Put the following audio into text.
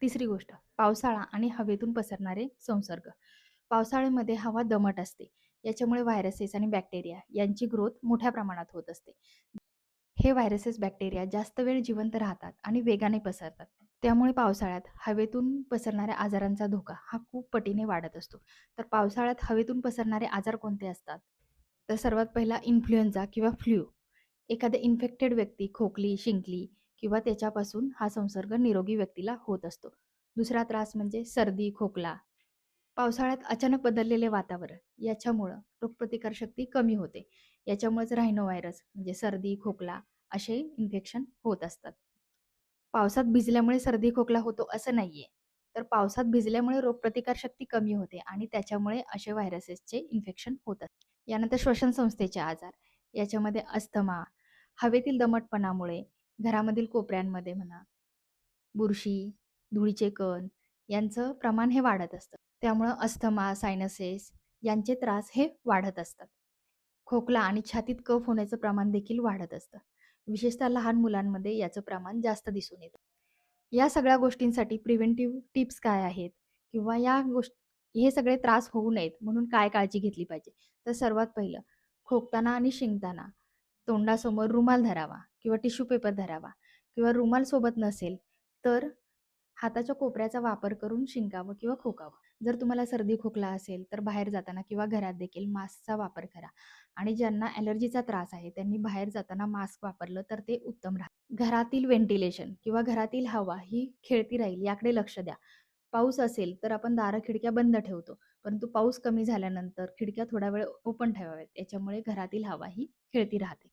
तिसरी गोष्ट, पावसाळा आणि हवेतून पसरणारे संसर्ग. पावसाळ्यामध्ये हवा दमट असते. याच्यामुळे व्हायरसेस आणि बॅक्टेरिया यांची ग्रोथ मोठ्या प्रमाणात होत असते. हे व्हायरसेस, बॅक्टेरिया जास्त वेळ जिवंत राहतात आणि वेगाने पसरतात. त्यामुळे पावसाळ्यात हवेतून पसरणाऱ्या आजारांचा धोका हा खूप पटीने वाढत असतो. तर पावसाळ्यात हवेतून पसरणारे आजार कोणते असतात? तर सर्वात पहिला इन्फ्लुएन्झा किंवा फ्लू. एखाद्या इन्फेक्टेड व्यक्ती खोकली, शिंकली किंवा त्याच्यापासून हा संसर्ग निरोगी व्यक्तीला होत असतो. दुसरा त्रास म्हणजे सर्दी, खोकला. पावसाळ्यात अचानक बदललेले वातावरण याच्यामुळं रोगप्रतिकारशक्ती कमी होते. याच्यामुळेच रायनो व्हायरस म्हणजे सर्दी, खोकला असे इन्फेक्शन होत असतात. पावसात भिजल्यामुळे सर्दी, खोकला होतो असं नाहीये. तर पावसात भिजल्यामुळे रोगप्रतिकारशक्ती कमी होते आणि त्याच्यामुळे असे व्हायरसेसचे इन्फेक्शन होतात. यानंतर श्वसन संस्थेचे आजार. याच्यामध्ये अस्थमा, हवेतील दमटपणामुळे घरामधील कोपऱ्यांमध्ये म्हणा, बुरशी, धुळीचे कण यांचं प्रमाण हे वाढत असतं. त्यामुळं अस्थमा, सायनसेस यांचे त्रास हे वाढत असतात. खोकला आणि छातीत कफ होण्याचं प्रमाण देखील वाढत असतं. विशेषतः लहान मुलांमध्ये याचं प्रमाण जास्त दिसून येतं. या सगळ्या गोष्टींसाठी प्रिव्हेंटिव्ह टिप्स काय आहेत? किंवा हे सगळे त्रास होऊ नयेत म्हणून काय काळजी घेतली पाहिजे? तर सर्वात पहिलं, खोकताना आणि शिंकताना तोंडासमोर रुमाल धरावा किंवा टिश्यू पेपर धरावा किंवा रुमाल सोबत नसेल, तर हाताच्या कोपऱ्याचा वापर करून शिंकावं किंवा खोकावं. जर तुम्हाला सर्दी, खोकला असेल, तर बाहेर जाताना किंवा घरात देखील मास्कचा वापर करा आणि ज्यांना ॲलर्जीचा त्रास आहे, त्यांनी बाहेर जाताना मास्क वापरलं तर ते उत्तम राहतं. घरातील व्हेंटिलेशन किंवा घरातील हवा ही खेळती राहील याकडे लक्ष द्या. पाऊस असेल, तर आपण दारं, खिडक्या बंद ठेवतो. परंतु पाऊस कमी झाल्यानंतर खिडक्या थोडा वेळ ओपन ठेवाव्यात. याच्यामुळे घरातील हवा ही खेळती राहते.